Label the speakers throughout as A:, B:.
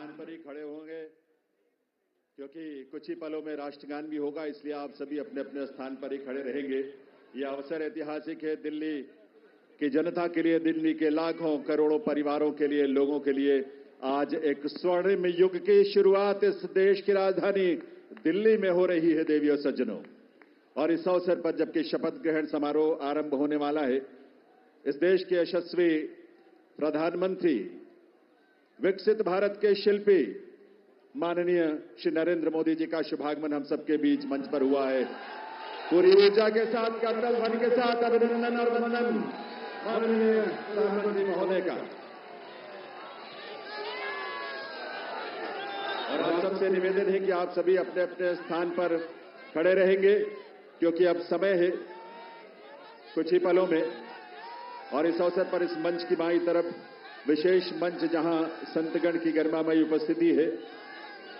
A: स्थान पर ही खड़े होंगे क्योंकि कुछ ही पलों में राष्ट्रगान भी होगा, इसलिए आप सभी अपने अपने स्थान पर ही खड़े रहेंगे। यह अवसर ऐतिहासिक है दिल्ली की जनता के लिए, दिल्ली के लाखों करोड़ों परिवारों के लिए, लोगों के लिए। आज एक स्वर्णिम युग की शुरुआत इस देश की राजधानी दिल्ली में हो रही है देवियों सज्जनों। और इस अवसर पर जबकि शपथ ग्रहण समारोह आरंभ होने वाला है, इस देश के यशस्वी प्रधानमंत्री, विकसित भारत के शिल्पी माननीय श्री नरेंद्र मोदी जी का शुभागमन हम सबके बीच मंच पर हुआ है। पूरी ऊर्जा के साथ, करतल ध्वनि के साथ अभिनंदन और वंदन माननीय प्रधानमंत्री महोदय का। और हम सबसे निवेदन है कि आप सभी अपने अपने स्थान पर खड़े रहेंगे क्योंकि अब समय है कुछ ही पलों में। और इस अवसर पर इस मंच की बाईं तरफ विशेष मंच जहां संतगण की गरिमामयी उपस्थिति है,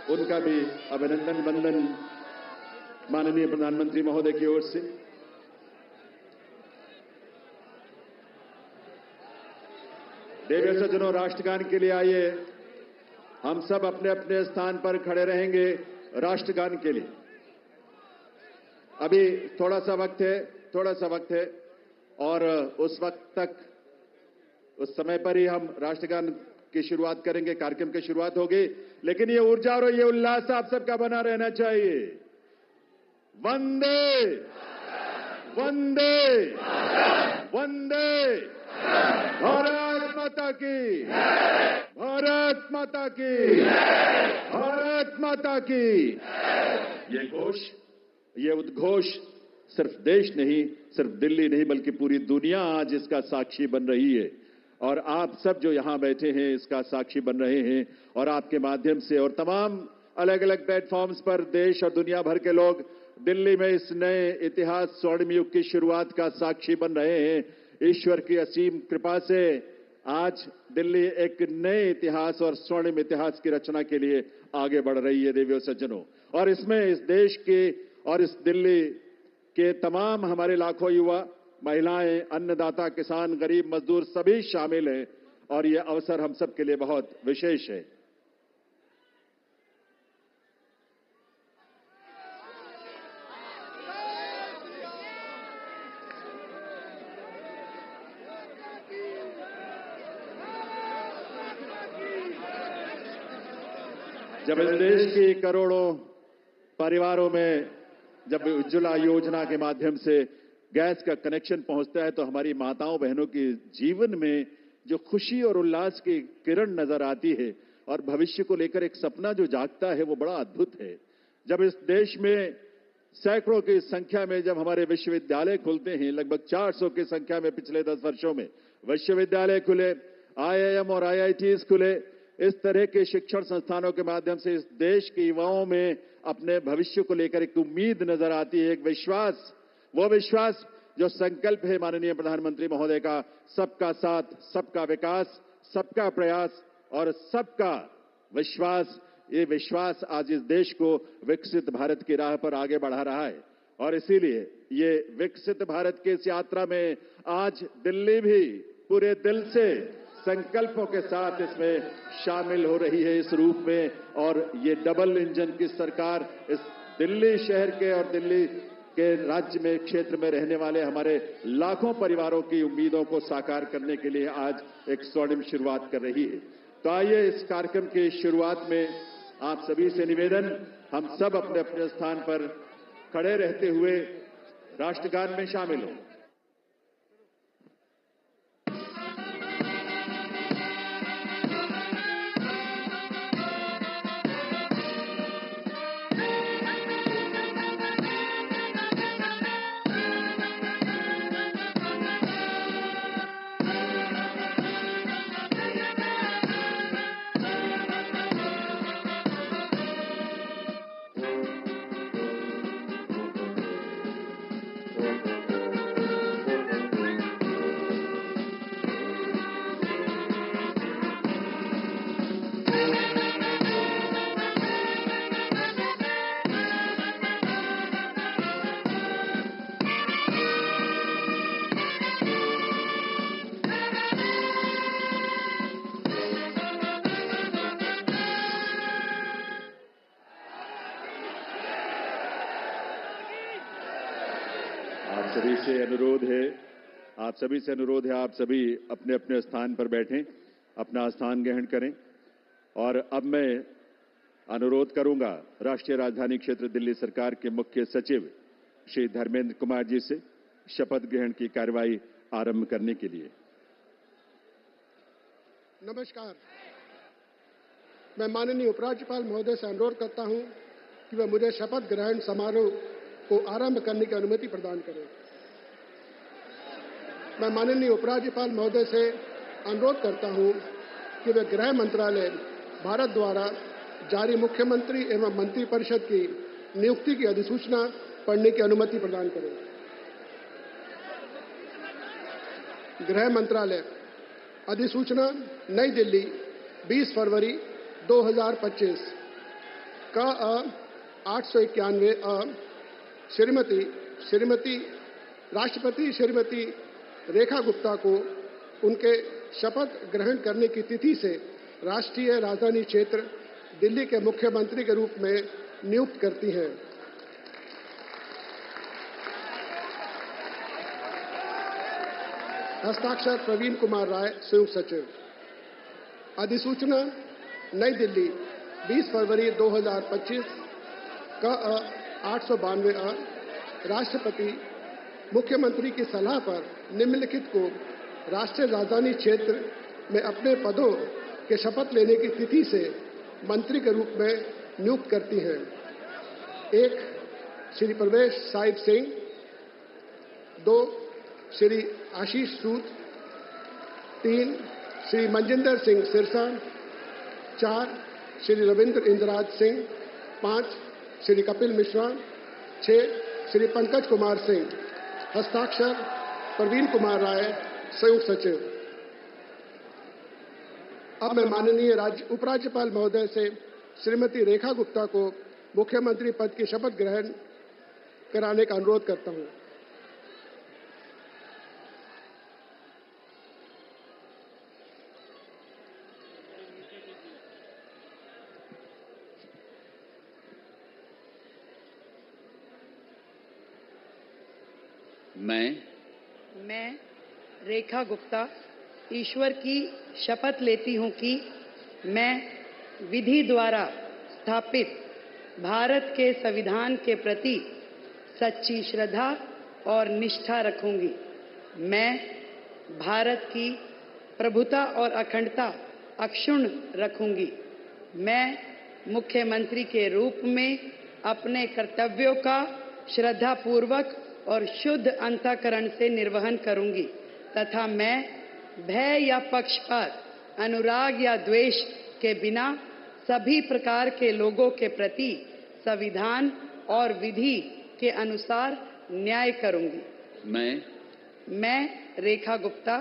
A: उनका भी अभिनंदन वंदन माननीय प्रधानमंत्री महोदय की ओर से। देवियों सज्जनों, राष्ट्रगान के लिए आइए, हम सब अपने अपने स्थान पर खड़े रहेंगे राष्ट्रगान के लिए। अभी थोड़ा सा वक्त है और उस वक्त तक, उस समय पर ही हम राष्ट्रगान की शुरुआत करेंगे, कार्यक्रम की शुरुआत होगी। लेकिन ये ऊर्जा और ये उल्लास आप सबका बना रहना चाहिए। वंदे वंदे वंदे, भारत माता की, भारत माता की, भारत माता की। ये घोष, ये उद्घोष सिर्फ देश नहीं, सिर्फ दिल्ली नहीं, बल्कि पूरी दुनिया आज इसका साक्षी बन रही है। और आप सब जो यहां बैठे हैं इसका साक्षी बन रहे हैं। और आपके माध्यम से और तमाम अलग अलग प्लेटफॉर्म्स पर देश और दुनिया भर के लोग दिल्ली में इस नए इतिहास, स्वर्णिम युग की शुरुआत का साक्षी बन रहे हैं। ईश्वर की असीम कृपा से आज दिल्ली एक नए इतिहास और स्वर्णिम इतिहास की रचना के लिए आगे बढ़ रही है देवियों सज्जनों। और इसमें इस देश के और इस दिल्ली के तमाम हमारे लाखों युवा, महिलाएं, अन्नदाता, किसान, गरीब, मजदूर सभी शामिल हैं। और यह अवसर हम सब के लिए बहुत विशेष है। जब इस देश की करोड़ों परिवारों में जब उज्ज्वला योजना के माध्यम से गैस का कनेक्शन पहुंचता है, तो हमारी माताओं बहनों के जीवन में जो खुशी और उल्लास की किरण नजर आती है और भविष्य को लेकर एक सपना जो जागता है, वो बड़ा अद्भुत है। जब इस देश में सैकड़ों की संख्या में जब हमारे विश्वविद्यालय खुलते हैं, लगभग 400 की संख्या में पिछले 10 वर्षों में विश्वविद्यालय खुले, IIM और IITs खुले, इस तरह के शिक्षण संस्थानों के माध्यम से इस देश के युवाओं में अपने भविष्य को लेकर एक उम्मीद नजर आती है, एक विश्वास। वो विश्वास जो संकल्प है माननीय प्रधानमंत्री महोदय का, सबका साथ, सबका विकास, सबका प्रयास और सबका विश्वास। ये विश्वास आज इस देश को विकसित भारत की राह पर आगे बढ़ा रहा है। और इसीलिए ये विकसित भारत की इस यात्रा में आज दिल्ली भी पूरे दिल से संकल्पों के साथ इसमें शामिल हो रही है इस रूप में। और ये डबल इंजन की सरकार इस दिल्ली शहर के और दिल्ली के राज्य में, क्षेत्र में रहने वाले हमारे लाखों परिवारों की उम्मीदों को साकार करने के लिए आज एक स्वर्णिम शुरुआत कर रही है। तो आइए इस कार्यक्रम की शुरुआत में आप सभी से निवेदन, हम सब अपने अपने स्थान पर खड़े रहते हुए राष्ट्रगान में शामिल हों। सभी से अनुरोध है, आप सभी से अनुरोध है, आप सभी अपने अपने स्थान पर बैठें, अपना स्थान ग्रहण करें। और अब मैं अनुरोध करूंगा राष्ट्रीय राजधानी क्षेत्र दिल्ली सरकार के मुख्य सचिव श्री धर्मेंद्र कुमार जी से शपथ ग्रहण की कार्यवाही आरंभ करने के लिए।
B: नमस्कार। मैं माननीय उपराज्यपाल महोदय से अनुरोध करता हूं कि वह मुझे शपथ ग्रहण समारोह को आरंभ करने की अनुमति प्रदान करें। मैं माननीय उपराज्यपाल महोदय से अनुरोध करता हूं कि वे गृह मंत्रालय भारत द्वारा जारी मुख्यमंत्री एवं मंत्रिपरिषद की नियुक्ति की अधिसूचना पढ़ने की अनुमति प्रदान करें। गृह मंत्रालय अधिसूचना नई दिल्ली 20 फरवरी 2025 का 891 श्रीमती राष्ट्रपति श्रीमती रेखा गुप्ता को उनके शपथ ग्रहण करने की तिथि से राष्ट्रीय राजधानी क्षेत्र दिल्ली के मुख्यमंत्री के रूप में नियुक्त करती हैं। हस्ताक्षर प्रवीण कुमार राय, संयुक्त सचिव। अधिसूचना नई दिल्ली 20 फरवरी 2025 का 892 राष्ट्रपति मुख्यमंत्री की सलाह पर निम्नलिखित को राष्ट्रीय राजधानी क्षेत्र में अपने पदों के शपथ लेने की तिथि से मंत्री के रूप में नियुक्त करती हैं। 1 श्री प्रवेश साहिब सिंह, 2 श्री आशीष सूद, 3 श्री मनजिंदर सिंह सिरसा, 4 श्री रविंद्र इंद्रराज सिंह, 5 श्री कपिल मिश्रा, 6 श्री पंकज कुमार सिंह। हस्ताक्षर प्रवीण कुमार राय, संयुक्त सचिव। अब मैं माननीय उपराज्यपाल महोदय से श्रीमती रेखा गुप्ता को मुख्यमंत्री पद की शपथ ग्रहण कराने का अनुरोध करता हूं।
C: मैं रेखा गुप्ता ईश्वर की शपथ लेती हूं कि मैं विधि द्वारा स्थापित भारत के संविधान के प्रति सच्ची श्रद्धा और निष्ठा रखूंगी। मैं भारत की प्रभुता और अखंडता अक्षुण्ण रखूंगी। मैं मुख्यमंत्री के रूप में अपने कर्तव्यों का श्रद्धापूर्वक और शुद्ध अंतःकरण से निर्वहन करूंगी तथा मैं भय या पक्षपात, अनुराग या द्वेष के बिना सभी प्रकार के लोगों के प्रति संविधान और विधि के अनुसार न्याय करूंगी। मैं रेखा गुप्ता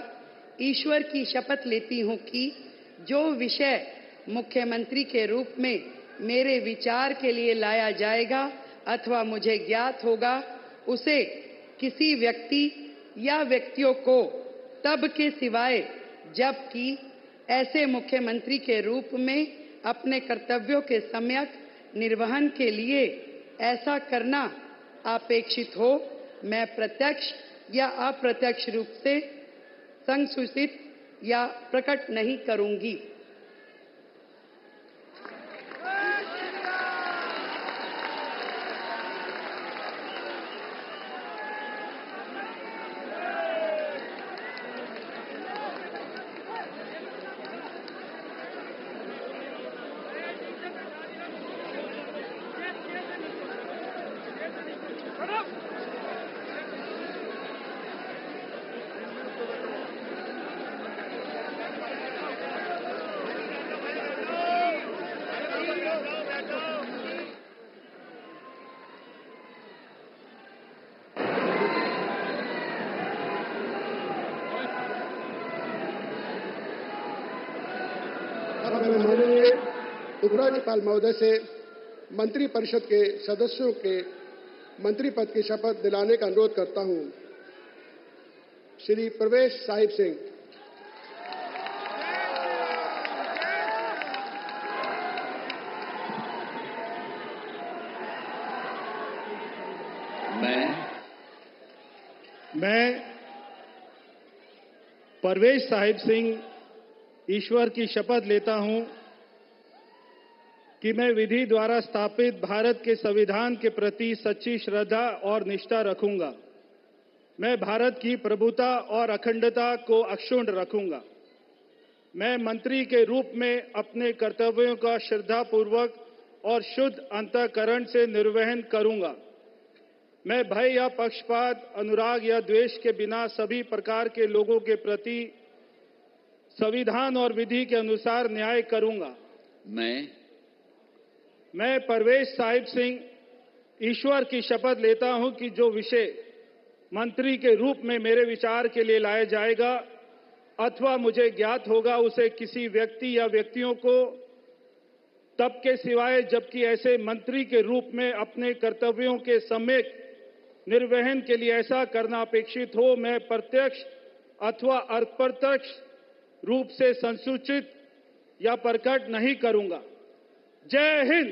C: ईश्वर की शपथ लेती हूं कि जो विषय मुख्यमंत्री के रूप में मेरे विचार के लिए लाया जाएगा अथवा मुझे ज्ञात होगा, उसे किसी व्यक्ति या व्यक्तियों को तब के सिवाय जबकि ऐसे मुख्यमंत्री के रूप में अपने कर्तव्यों के सम्यक निर्वहन के लिए ऐसा करना अपेक्षित हो, मैं प्रत्यक्ष या अप्रत्यक्ष रूप से संसूचित या प्रकट नहीं करूंगी।
B: माननीय उपराज्यपाल महोदय से मंत्रिपरिषद के सदस्यों के मंत्री पद की शपथ दिलाने का अनुरोध करता हूं। श्री प्रवेश साहिब सिंह,
D: मैं परवेज साहिब सिंह ईश्वर की शपथ लेता हूं कि मैं विधि द्वारा स्थापित भारत के संविधान के प्रति सच्ची श्रद्धा और निष्ठा रखूंगा। मैं भारत की प्रभुता और अखंडता को अक्षुण्ण रखूंगा। मैं मंत्री के रूप में अपने कर्तव्यों का श्रद्धापूर्वक और शुद्ध अंतःकरण से निर्वहन करूंगा। मैं भय या पक्षपात, अनुराग या द्वेष के बिना सभी प्रकार के लोगों के प्रति संविधान और विधि के अनुसार न्याय करूंगा। मैं परवेज साहिब सिंह ईश्वर की शपथ लेता हूं कि जो विषय मंत्री के रूप में मेरे विचार के लिए लाया जाएगा अथवा मुझे ज्ञात होगा, उसे किसी व्यक्ति या व्यक्तियों को तब के सिवाय जबकि ऐसे मंत्री के रूप में अपने कर्तव्यों के सम्यक निर्वहन के लिए ऐसा करना अपेक्षित हो, मैं प्रत्यक्ष अथवा अप्रत्यक्ष रूप से संसूचित या प्रकट नहीं करूंगा। जय हिंद।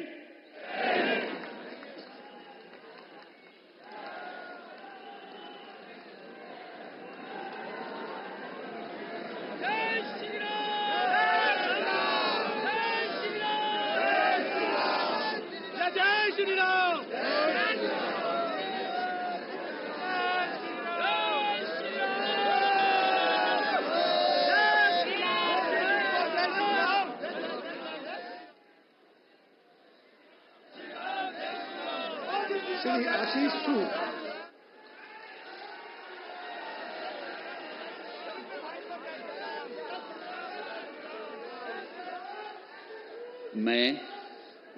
B: श्री आशीष सूद।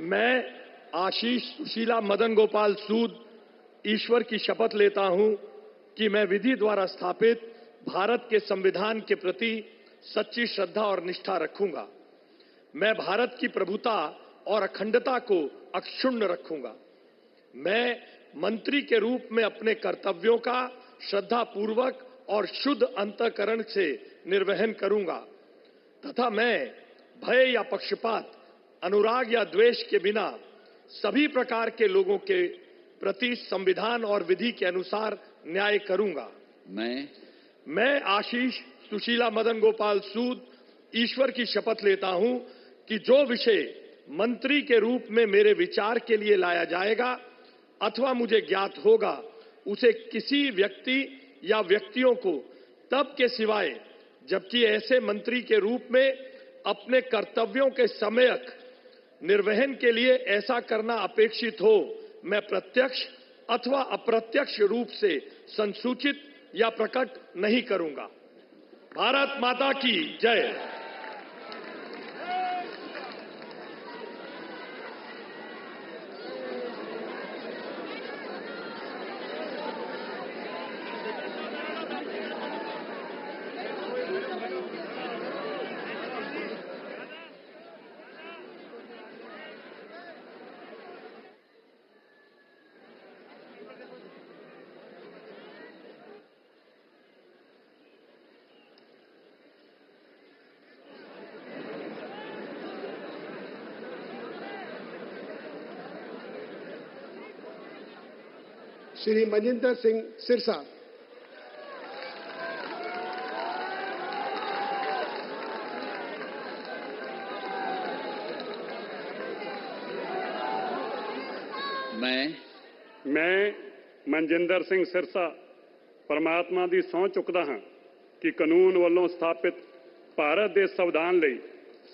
E: मैं आशीष सुशीला मदन गोपाल सूद ईश्वर की शपथ लेता हूं कि मैं विधि द्वारा स्थापित भारत के संविधान के प्रति सच्ची श्रद्धा और निष्ठा रखूंगा। मैं भारत की प्रभुता और अखंडता को अक्षुण्ण रखूंगा। मैं मंत्री के रूप में अपने कर्तव्यों का श्रद्धापूर्वक और शुद्ध अंतःकरण से निर्वहन करूंगा तथा मैं भय या पक्षपात, अनुराग या द्वेष के बिना सभी प्रकार के लोगों के प्रति संविधान और विधि के अनुसार न्याय करूंगा। मैं आशीष सुशीला मदन गोपाल सूद ईश्वर की शपथ लेता हूं कि जो विषय मंत्री के रूप में मेरे विचार के लिए लाया जाएगा अथवा मुझे ज्ञात होगा, उसे किसी व्यक्ति या व्यक्तियों को तब के सिवाय जबकि ऐसे मंत्री के रूप में अपने कर्तव्यों के सम्यक निर्वहन के लिए ऐसा करना अपेक्षित हो, मैं प्रत्यक्ष अथवा अप्रत्यक्ष रूप से संसूचित या प्रकट नहीं करूंगा। भारत माता की जय।
B: श्री मनजिंदर सिंह सिरसा।
F: मैं मनजिंदर सिंह सिरसा परमात्मा ਦੀ ਸਹੁੰ ਚੁੱਕਦਾ ਹਾਂ ਕਿ ਕਾਨੂੰਨ ਵੱਲੋਂ ਸਥਾਪਿਤ ਭਾਰਤ ਦੇ ਸੰਵਿਧਾਨ ਲਈ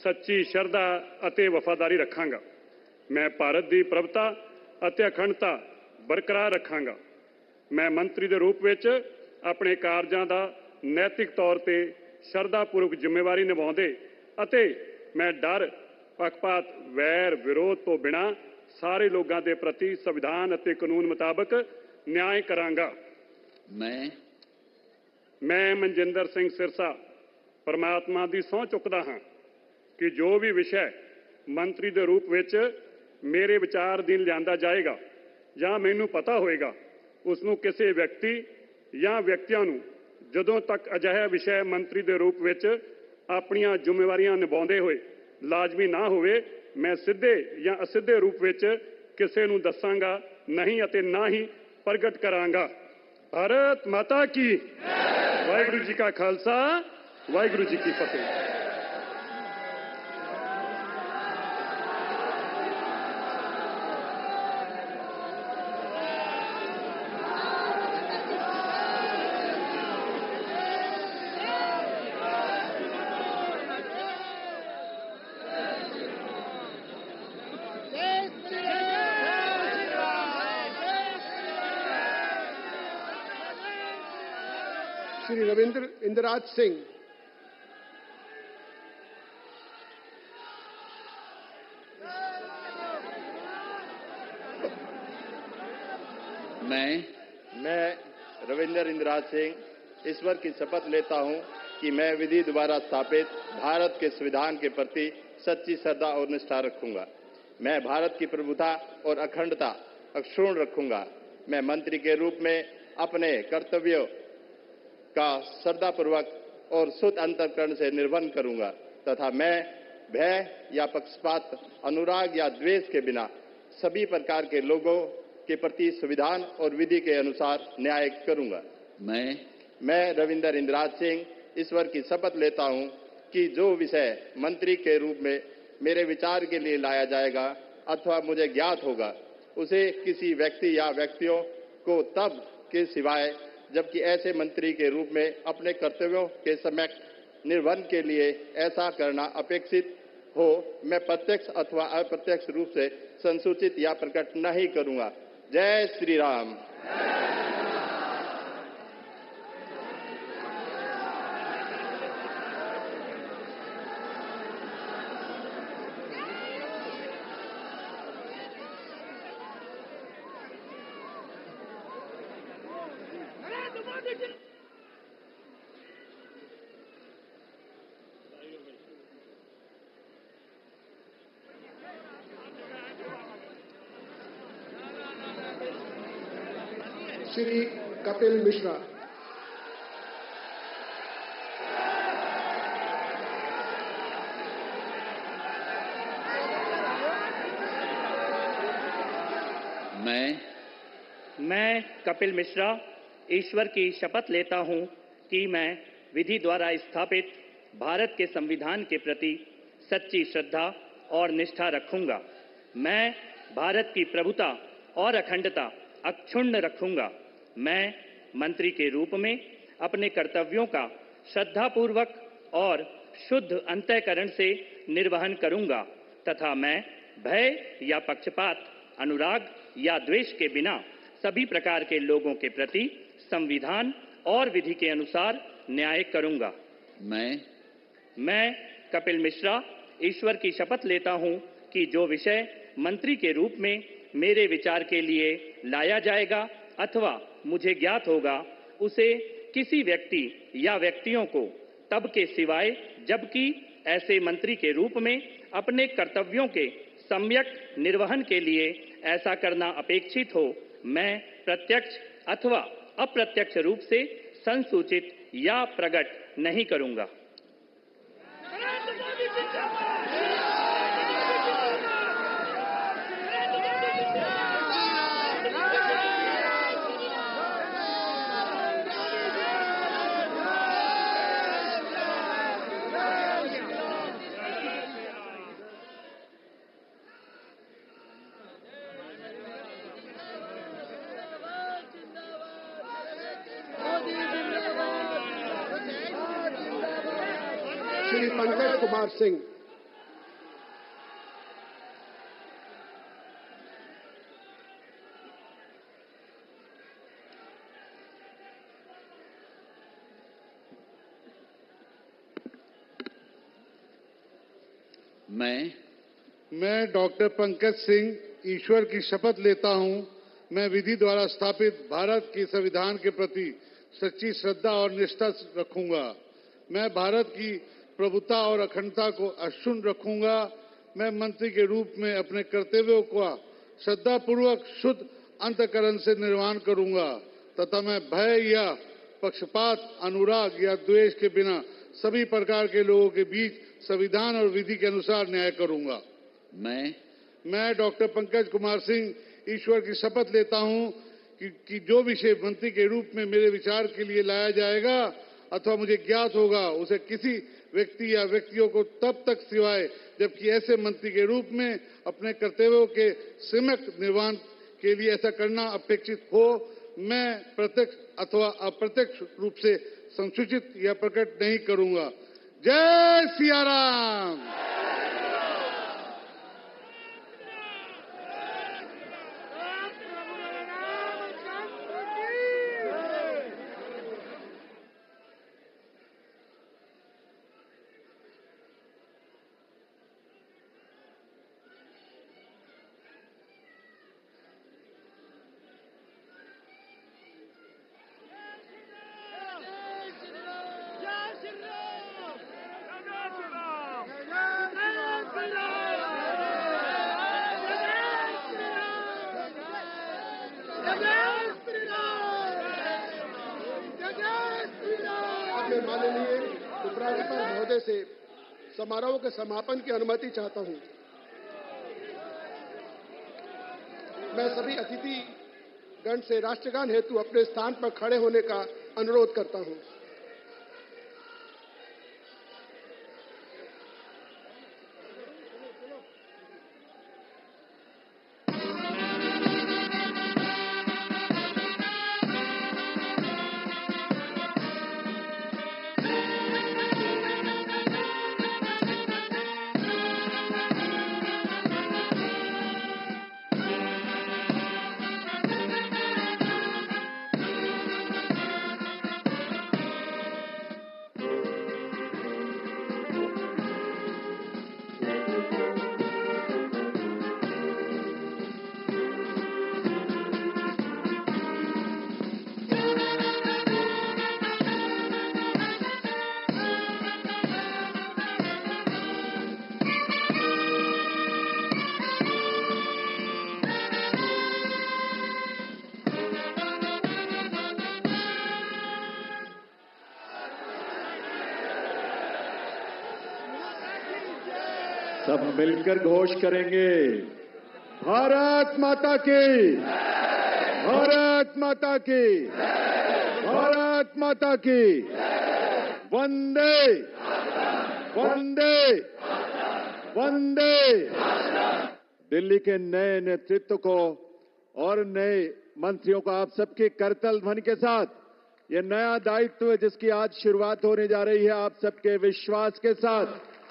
F: ਸੱਚੀ ਸ਼ਰਧਾ ਅਤੇ ਵਫਾਦਾਰੀ ਰੱਖਾਂਗਾ। ਮੈਂ ਭਾਰਤ ਦੀ ਪ੍ਰਭੁਤਾ ਅਤੇ ਅਖੰਡਤਾ ਬਰਕਰਾਰ ਰੱਖਾਂਗਾ। ਮੈਂ ਮੰਤਰੀ ਦੇ ਰੂਪ ਵਿੱਚ ਆਪਣੇ ਕਾਰਜਾਂ ਦਾ ਨੈਤਿਕ ਤੌਰ ਤੇ ਸ਼ਰਧਾਪੂਰਵਕ ਜ਼ਿੰਮੇਵਾਰੀ ਨਿਭਾਉਂਦੇ ਅਤੇ ਮੈਂ ਡਰ, ਪੱਖਪਾਤ, ਵੈਰ, ਵਿਰੋਧ ਤੋਂ ਬਿਨਾਂ ਸਾਰੇ ਲੋਕਾਂ ਦੇ ਪ੍ਰਤੀ ਸੰਵਿਧਾਨ ਅਤੇ ਕਾਨੂੰਨ ਮੁਤਾਬਕ ਨਿਆਂ ਕਰਾਂਗਾ। ਮੈਂ ਮਨਜਿੰਦਰ ਸਿੰਘ ਸਿਰਸਾ ਪਰਮਾਤਮਾ ਦੀ ਸਹੁੰ ਚੁੱਕਦਾ ਹਾਂ ਕਿ ਜੋ ਵੀ ਵਿਸ਼ਾ ਮੰਤਰੀ ਦੇ ਰੂਪ ਵਿੱਚ ਮੇਰੇ ਵਿਚਾਰ ਅਧੀਨ ਲਿਆਂਦਾ ਜਾਏਗਾ ਜਾਂ ਮੈਨੂੰ ਪਤਾ ਹੋਏਗਾ, ਉਸ ਨੂੰ ਕਿਸੇ ਵਿਅਕਤੀ ਜਾਂ ਵਿਅਕਤੀਆਂ ਨੂੰ ਜਦੋਂ ਤੱਕ ਅਜਿਹਾ ਵਿਸ਼ਾ ਮੰਤਰੀ ਦੇ ਰੂਪ ਵਿੱਚ ਆਪਣੀਆਂ ਜ਼ਿੰਮੇਵਾਰੀਆਂ ਨਿਭਾਉਂਦੇ ਹੋਏ ਲਾਜ਼ਮੀ ਨਾ ਹੋਵੇ, ਮੈਂ ਸਿੱਧੇ ਜਾਂ ਅਸਿੱਧੇ ਰੂਪ ਵਿੱਚ ਕਿਸੇ ਨੂੰ ਦੱਸਾਂਗਾ ਨਹੀਂ ਅਤੇ ਨਾ ਹੀ ਪ੍ਰਗਟ ਕਰਾਂਗਾ। भारत माता की वाहिगुरु जी का खालसा वाहिगुरु जी की फतेह।
B: श्री रविंद्र इंदिराज सिंह।
G: मैं रविंद्र इंदिराज सिंह ईश्वर की शपथ लेता हूं कि मैं विधि द्वारा स्थापित भारत के संविधान के प्रति सच्ची श्रद्धा और निष्ठा रखूंगा। मैं भारत की प्रभुता और अखंडता अक्षुण्ण रखूंगा। मैं मंत्री के रूप में अपने कर्तव्यों का श्रद्धापूर्वक और शुद्ध अंतःकरण से निर्वहन करूंगा तथा मैं भय या पक्षपात, अनुराग या द्वेष के बिना सभी प्रकार के लोगों के प्रति संविधान और विधि के अनुसार न्याय करूंगा। मैं रविंद्र इंदिराज सिंह ईश्वर की शपथ लेता हूं कि जो विषय मंत्री के रूप में मेरे विचार के लिए लाया जाएगा अथवा मुझे ज्ञात होगा, उसे किसी व्यक्ति या व्यक्तियों को तब के सिवाय जबकि ऐसे मंत्री के रूप में अपने कर्तव्यों के सम्यक निर्वहन के लिए ऐसा करना अपेक्षित हो, मैं प्रत्यक्ष अथवा अप्रत्यक्ष रूप से संसूचित या प्रकट नहीं करूंगा। जय श्री राम।
B: श्री कपिल मिश्रा।
H: मैं कपिल मिश्रा ईश्वर की शपथ लेता हूं कि मैं विधि द्वारा स्थापित भारत के संविधान के प्रति सच्ची श्रद्धा और निष्ठा रखूंगा। मैं भारत की प्रभुता और अखंडता अक्षुण्ण रखूंगा। मैं मंत्री के रूप में अपने कर्तव्यों का श्रद्धापूर्वक और शुद्ध अंतःकरण से निर्वहन करूंगा तथा मैं भय या पक्षपात, अनुराग या द्वेष के बिना सभी प्रकार के लोगों के प्रति संविधान और विधि के अनुसार न्याय करूंगा। मैं कपिल मिश्रा ईश्वर की शपथ लेता हूं कि जो विषय मंत्री के रूप में मेरे विचार के लिए लाया जाएगा अथवा मुझे ज्ञात होगा, उसे किसी व्यक्ति या व्यक्तियों को तब के सिवाय जबकि ऐसे मंत्री के रूप में अपने कर्तव्यों के सम्यक निर्वहन के लिए ऐसा करना अपेक्षित हो, मैं प्रत्यक्ष अथवा अप्रत्यक्ष रूप से संसूचित या प्रकट नहीं करूंगा।
B: श्री पंकज कुमार सिंह।
I: मैं डॉक्टर पंकज सिंह ईश्वर की शपथ लेता हूं, मैं विधि द्वारा स्थापित भारत के संविधान के प्रति सच्ची श्रद्धा और निष्ठा रखूंगा। मैं भारत की प्रभुता और अखंडता को अक्षुण्ण रखूंगा। मैं मंत्री के रूप में अपने कर्तव्यों का श्रद्धापूर्वक शुद्ध अंतःकरण से निर्वहन करूंगा तथा मैं भय या पक्षपात, अनुराग या द्वेष के बिना सभी प्रकार के लोगों के बीच संविधान और विधि के अनुसार न्याय करूंगा। मैं डॉक्टर पंकज कुमार सिंह ईश्वर की शपथ लेता हूं कि जो विषय मंत्री के रूप में मेरे विचार के लिए लाया जाएगा अथवा मुझे ज्ञात होगा उसे किसी व्यक्ति या व्यक्तियों को तब तक सिवाय जबकि ऐसे मंत्री के रूप में अपने कर्तव्यों के सम्यक निर्वहन के लिए ऐसा करना अपेक्षित हो मैं प्रत्यक्ष अथवा अप्रत्यक्ष रूप से संसूचित या प्रकट नहीं करूंगा। जय सिया राम।
B: मैं माननीय उपराज्यपाल महोदय से समारोह के समापन की अनुमति चाहता हूं। मैं सभी अतिथि गण से राष्ट्रगान हेतु अपने स्थान पर खड़े होने का अनुरोध करता हूं।
A: सब मिलकर घोष करेंगे, भारत माता की, भारत माता की, भारत माता की, वंदे वंदे वंदे। दिल्ली के नए नेतृत्व को और नए मंत्रियों को आप सबके करतल ध्वनि के साथ ये नया दायित्व जिसकी आज शुरुआत होने जा रही है, आप सबके विश्वास के साथ,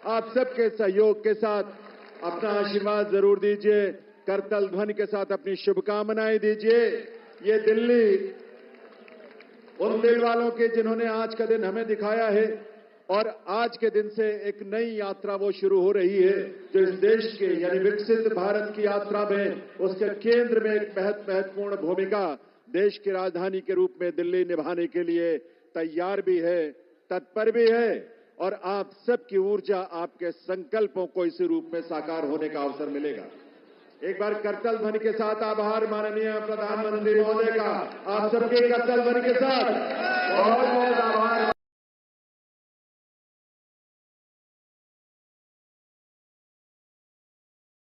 A: आप सबके सहयोग के साथ अपना आशीर्वाद जरूर दीजिए। करतल ध्वनि के साथ अपनी शुभकामनाएं दीजिए। ये दिल्ली उन दिल वालों के जिन्होंने आज का दिन हमें दिखाया है और आज के दिन से एक नई यात्रा वो शुरू हो रही है जो इस देश के यानी विकसित भारत की यात्रा में उसके केंद्र में एक महत्वपूर्ण भूमिका देश की राजधानी के रूप में दिल्ली निभाने के लिए तैयार भी है, तत्पर भी है और आप सबकी ऊर्जा, आपके संकल्पों को इसी रूप में साकार होने का अवसर मिलेगा। एक बार करतल ध्वनि के साथ आभार माननीय प्रधानमंत्री महोदय का, आप सबके करतल ध्वनि के साथ बहुत बहुत आभार।